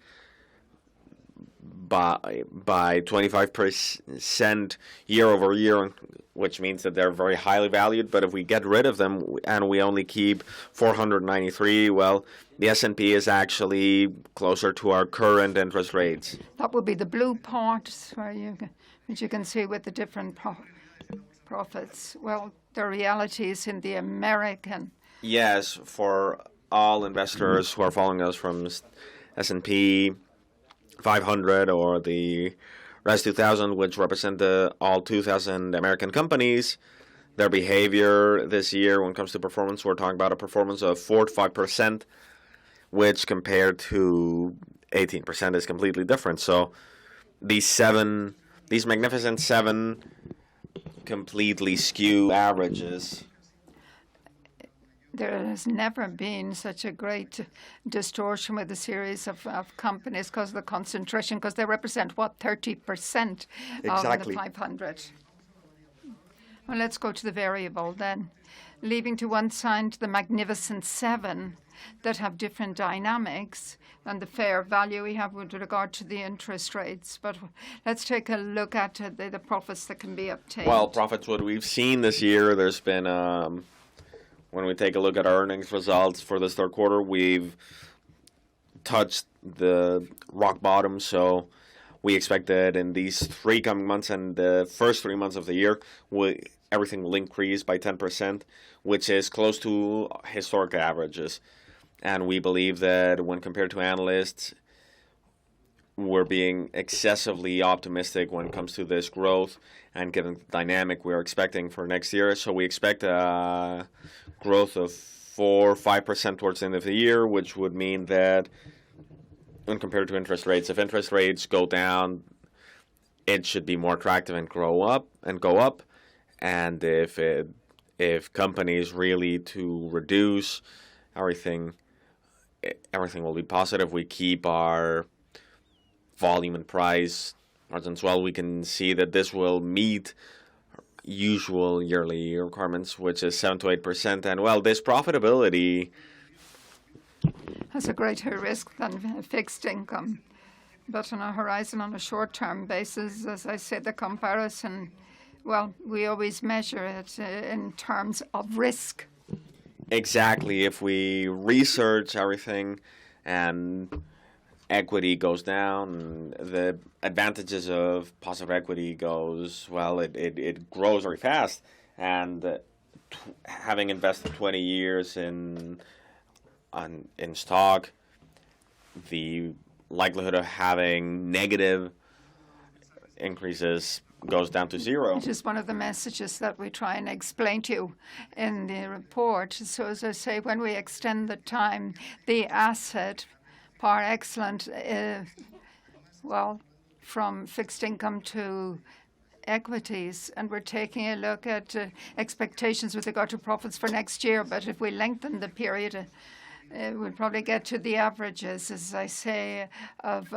by 25% year over year, which means that they're very highly valued. But if we get rid of them and we only keep 493, well, the S&P is actually closer to our current interest rates. That would be the blue part, which you can see with the different profits. Well, the reality is in the American. Yes, for all investors who are following us from S&P 500 or the RES 2000, which represent all 2,000 American companies, their behavior this year when it comes to performance, we're talking about a performance of 4 to 5%, which compared to 18% is completely different. So these Magnificent Seven completely skew averages. There has never been such a great distortion with a series of companies because of the concentration, because they represent, 30% Exactly. of the 500. Well, let's go to the variable then. Leaving to one side the Magnificent Seven that have different dynamics and the fair value we have with regard to the interest rates. But let's take a look at the profits that can be obtained. Well, profits, what we've seen this year, there's been, when we take a look at our earnings results for this third quarter, we've touched the rock bottom. So we expect that in these 3 coming months and the first 3 months of the year, everything will increase by 10%, which is close to historic averages. And we believe that when compared to analysts, we're being excessively optimistic when it comes to this growth and given the dynamic we're expecting for next year. So we expect a growth of 4 or 5% towards the end of the year, which would mean that when compared to interest rates, if interest rates go down, it should be more attractive and go up. And if companies really to reduce everything will be positive. We keep our volume and price margins well. We can see that this will meet usual yearly requirements, which is 7 to 8%. And well, this profitability has a greater risk than fixed income. But on a horizon, on a short-term basis, as I said, the comparison, well, we always measure it in terms of risk. Exactly. If we research everything and equity goes down, the advantages of positive equity goes, well, it grows very fast. And having invested 20 years in stock, the likelihood of having negative increases goes down to 0. It is one of the messages that we try and explain to you in the report. So as I say, when we extend the time, the asset par excellence, from fixed income to equities, and we're taking a look at expectations with regard to profits for next year. But if we lengthen the period, we'll probably get to the averages, as I say, of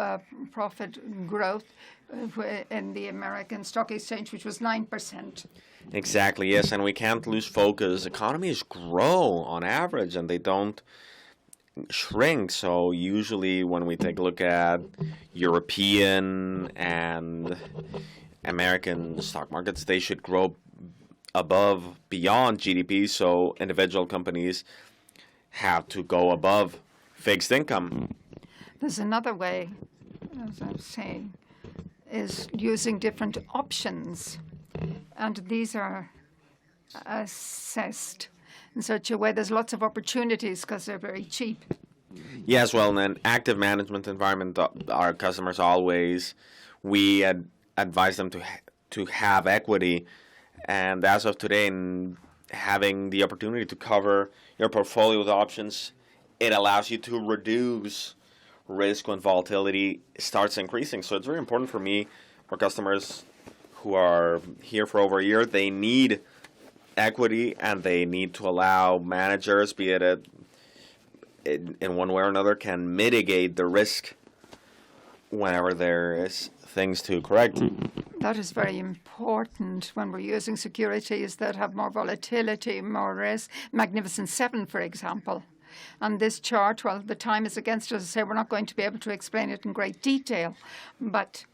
profit growth in the American Stock Exchange, which was 9%. Exactly, yes, and we can't lose focus. Economies grow on average, and they don't shrink. So usually when we take a look at European and American stock markets, they should grow beyond GDP. So individual companies have to go above fixed income. There's another way, as I'm saying, is using different options, and these are assessed in such a way there's lots of opportunities because they're very cheap. Yes, well, in an active management environment, our customers always, we advise them to have equity, and as of today, in having the opportunity to cover your portfolio with options, it allows you to reduce risk when volatility starts increasing. So it's very important for me For customers who are here for over a year, they need equity, and they need to allow managers, be it in one way or another, can mitigate the risk whenever there is things to correct. That is very important when we're using securities that have more volatility, more risk. Magnificent Seven, for example. On this chart, well, the time is against us. As I say, we're not going to be able to explain it in great detail, but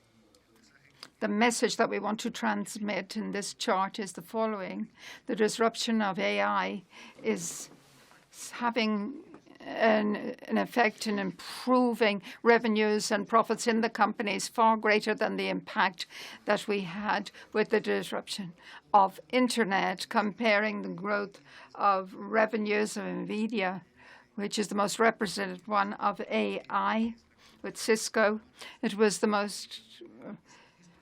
the message that we want to transmit in this chart is the following. The disruption of AI is having an effect in improving revenues and profits in the companies far greater than the impact that we had with the disruption of internet. Comparing the growth of revenues of NVIDIA, which is the most represented one of AI, with Cisco, it was the most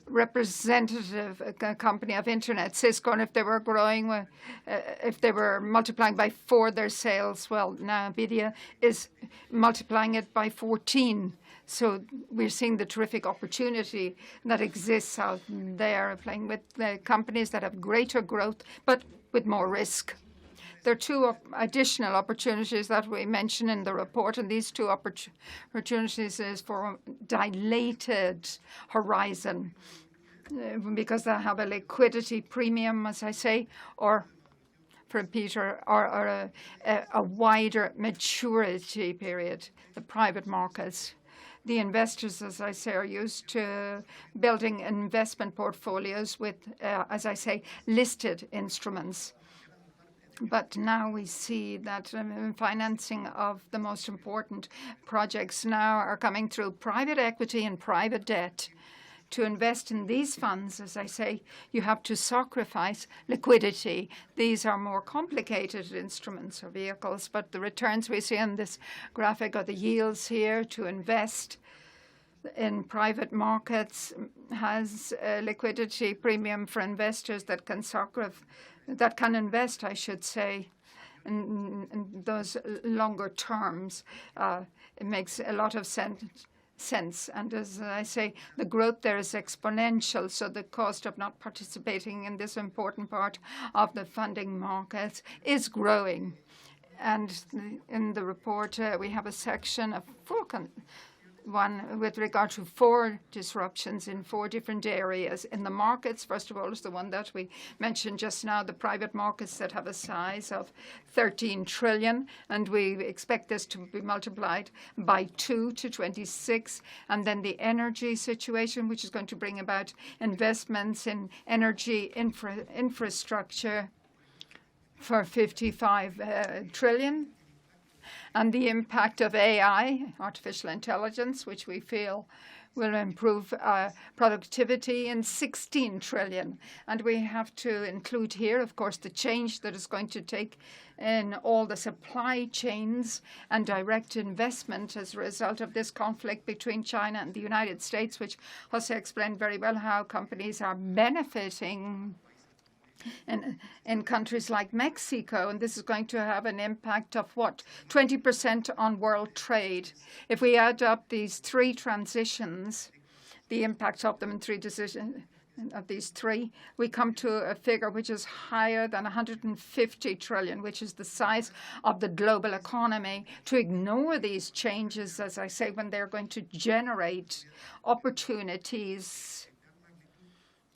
representative company of internet, Cisco, and if they were growing, if they were multiplying by 4 their sales, well, now NVIDIA is multiplying it by 14. So we're seeing the terrific opportunity that exists out there, playing with the companies that have greater growth, but with more risk. There are 2 additional opportunities that we mention in the report, and these 2 opportunities is for dilated horizon, because they have a liquidity premium, as I say, or for Peter, or a wider maturity period, the private markets. The investors, as I say, are used to building investment portfolios with, as I say, listed instruments. But now we see that financing of the most important projects now are coming through private equity and private debt. To invest in these funds, as I say, you have to sacrifice liquidity. These are more complicated instruments or vehicles, but the returns we see in this graphic are the yields here. To invest in private markets has a liquidity premium for investors that can invest, I should say, in those longer terms. It makes a lot of sense. And as I say, the growth there is exponential, so the cost of not participating in this important part of the funding markets is growing. And in the report, we have a section of one with regard to 4 disruptions in 4 different areas. In the markets, first of all, is the one that we mentioned just now, the private markets that have a size of 13 trillion, and we expect this to be multiplied by 2 to 26. And then the energy situation, which is going to bring about investments in energy infrastructure for 55 trillion. And the impact of AI, artificial intelligence, which we feel will improve productivity in 16 trillion. And we have to include here, of course, the change that is going to take in all the supply chains and direct investment as a result of this conflict between China and the United States, which Jose explained very well how companies are benefiting in countries like Mexico, and this is going to have an impact of 20% on world trade. If we add up these 3 transitions, the impact of them in 3 decisions of these 3, we come to a figure which is higher than 150 trillion, which is the size of the global economy. To ignore these changes, as I say, when they're going to generate opportunities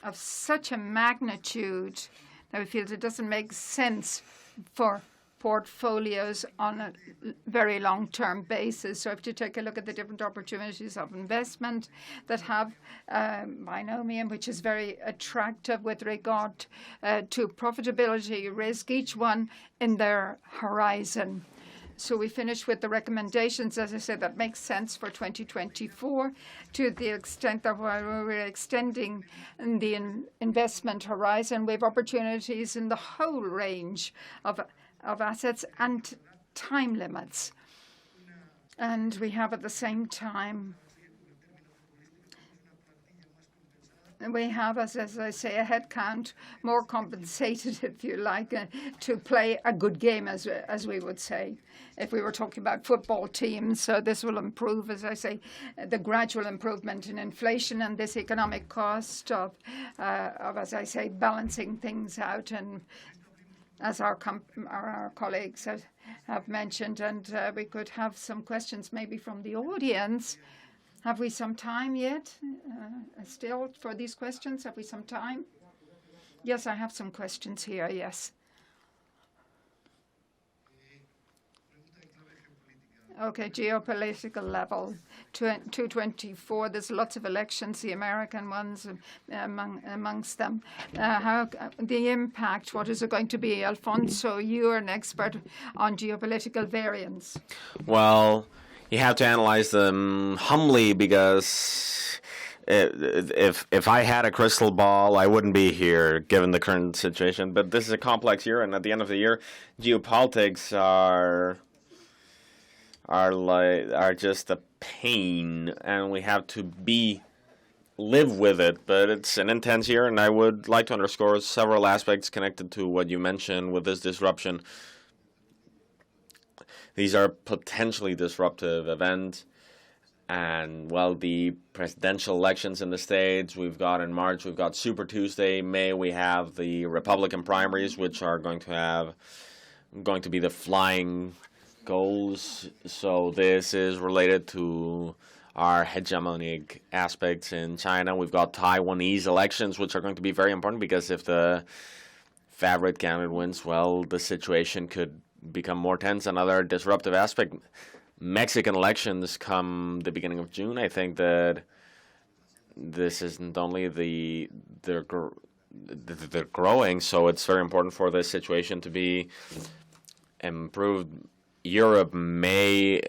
of such a magnitude that we feel it doesn't make sense for portfolios on a very long-term basis. So if you take a look at the different opportunities of investment that have binomium, which is very attractive with regard to profitability, risk, each one in their horizon. So we finish with the recommendations, as I said, that makes sense for 2024 to the extent that we're extending the investment horizon. We have opportunities in the whole range of assets and time limits. And we have at the same time we have, as I say, a headcount more compensated, if you like, to play a good game, as we would say, if we were talking about football teams. So this will improve, as I say, the gradual improvement in inflation and this economic cost of as I say, balancing things out, and as our colleagues have mentioned, and we could have some questions maybe from the audience. Have we some time yet still for these questions? Have we some time? Yes, I have some questions here, yes. Okay, geopolitical level. 224, there's lots of elections, the American ones amongst them. How the impact, what is it going to be? Alfonso, you are an expert on geopolitical variance. Well, you have to analyze them humbly, because if I had a crystal ball, I wouldn't be here given the current situation. But this is a complex year, and at the end of the year, geopolitics are just a pain, and we have to live with it. But it's an intense year, and I would like to underscore several aspects connected to what you mentioned with this disruption. These are potentially disruptive events. And, well, the presidential elections in the States, we've got in March, we've got Super Tuesday. May, we have the Republican primaries, which are going to be the flying goals. So this is related to our hegemonic aspects in China. We've got Taiwanese elections, which are going to be very important, because if the favorite candidate wins, well, the situation could become more tense. Another disruptive aspect, Mexican elections come the beginning of June. I think that this isn't only they're growing, so it's very important for this situation to be improved. Europe, May,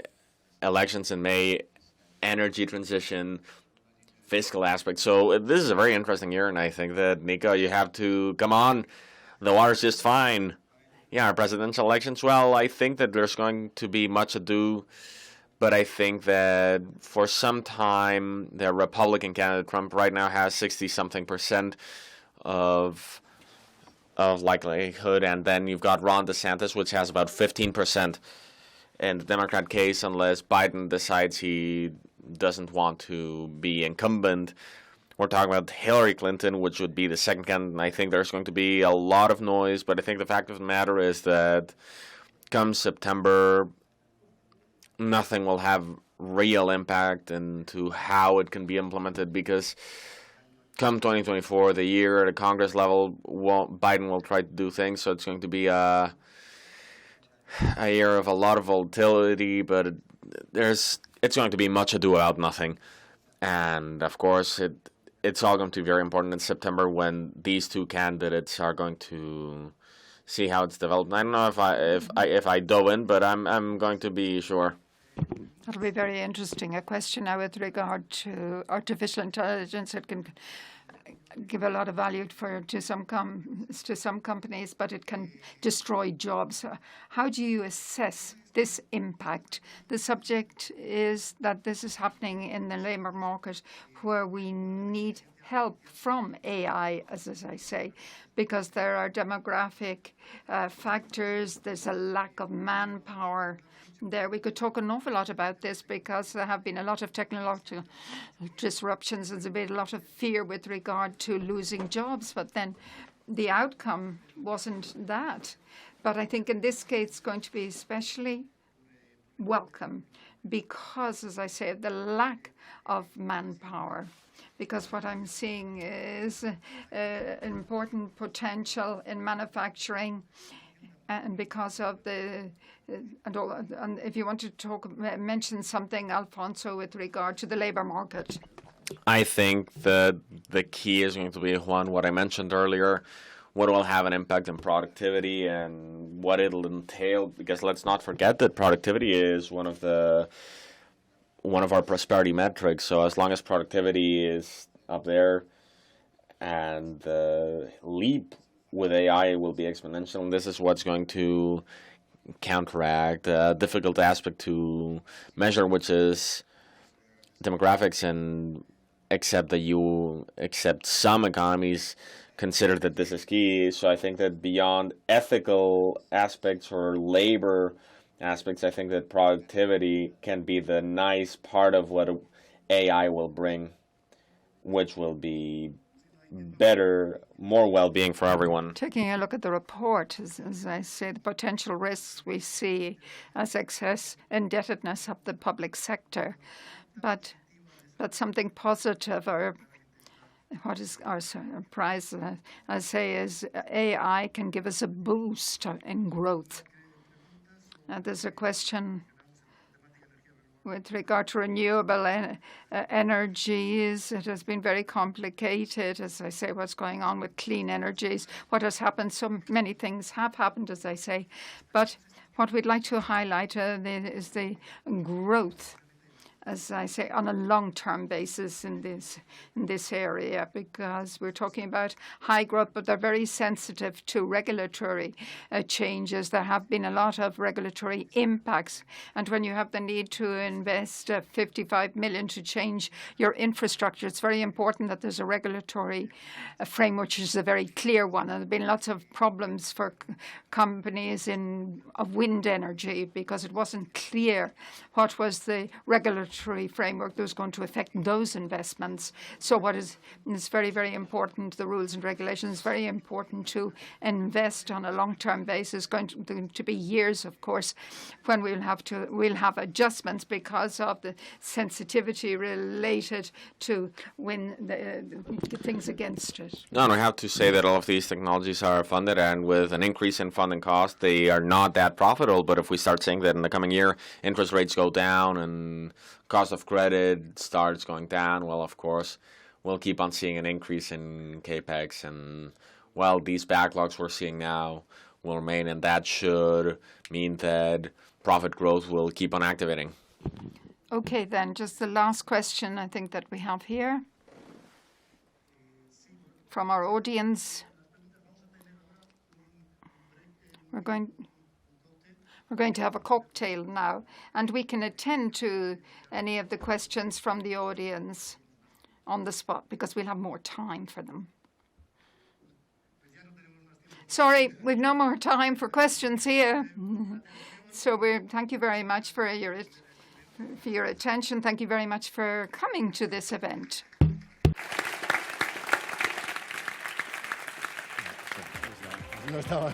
elections in May, energy transition, fiscal aspect. So this is a very interesting year, and I think that, Nico, you have to come on. The water's just fine. Yeah, our presidential elections, well, I think that there's going to be much ado, but I think that for some time, the Republican candidate, Trump, right now has 60-something% of likelihood, and then you've got Ron DeSantis, which has about 15%. In the Democrat case, unless Biden decides he doesn't want to be incumbent, we're talking about Hillary Clinton, which would be the second candidate, and I think there's going to be a lot of noise. But I think the fact of the matter is that come September, nothing will have real impact into how it can be implemented, because come 2024, the year at a Congress level, Biden will try to do things, so it's going to be a year of a lot of volatility, but it's going to be much ado about nothing. And of course, it's all going to be very important in September, when these two candidates are going to see how it's developed. I don't know if I dove in, but I'm going to be sure. That'll be very interesting. A question now with regard to artificial intelligence. It can give a lot of value to some companies, but it can destroy jobs. How do you assess this impact? The subject is that this is happening in the labour market, where we need help from AI, as I say, because there are demographic factors. There's a lack of manpower there. We could talk an awful lot about this, because there have been a lot of technological disruptions. There's been a lot of fear with regard to losing jobs, but then the outcome wasn't that. But I think in this case it's going to be especially welcome, because, as I say, the lack of manpower. Because what I'm seeing is important potential in manufacturing, and because of and if you want to mention something, Alfonso, with regard to the labor market. I think that the key is going to be, Juan, what I mentioned earlier, what will have an impact on productivity and what it'll entail, because let's not forget that productivity is one of our prosperity metrics. So as long as productivity is up there, and the leap with AI will be exponential, and this is what's going to counteract a difficult aspect to measure, which is demographics and except some economies consider that this is key. So I think that beyond ethical aspects or labor aspects, I think that productivity can be the nice part of what AI will bring, which will be better, more well-being for everyone. Taking a look at the report, as I say, the potential risks we see as excess indebtedness of the public sector, but something positive, or what is our surprise, I say, is AI can give us a boost in growth. There's a question with regard to renewable energies. It has been very complicated, as I say, what's going on with clean energies, what has happened. So many things have happened, as I say. But what we'd like to highlight is the growth, as I say, on a long-term basis in this area, because we're talking about high growth, but they're very sensitive to regulatory changes. There have been a lot of regulatory impacts, and when you have the need to invest 55 million to change your infrastructure, it's very important that there's a regulatory framework, which is a very clear one. And there have been lots of problems for companies of wind energy because it wasn't clear what was the regulatory framework that was going to affect those investments. So what is very, very important, the rules and regulations, very important to invest on a long-term basis, going to be years, of course, when we'll have adjustments because of the sensitivity related to when the things against it. No, and I have to say that all of these technologies are funded, and with an increase in funding cost, they are not that profitable. But if we start seeing that in the coming year, interest rates go down and cost of credit starts going down, well, of course, we'll keep on seeing an increase in capex, and well, these backlogs we're seeing now will remain, and that should mean that profit growth will keep on activating. Okay, then, just the last question I think that we have here from our audience. We're going to have a cocktail now, and we can attend to any of the questions from the audience on the spot because we'll have more time for them. Sorry, we've no more time for questions here. So thank you very much for your attention. Thank you very much for coming to this event. No estaba.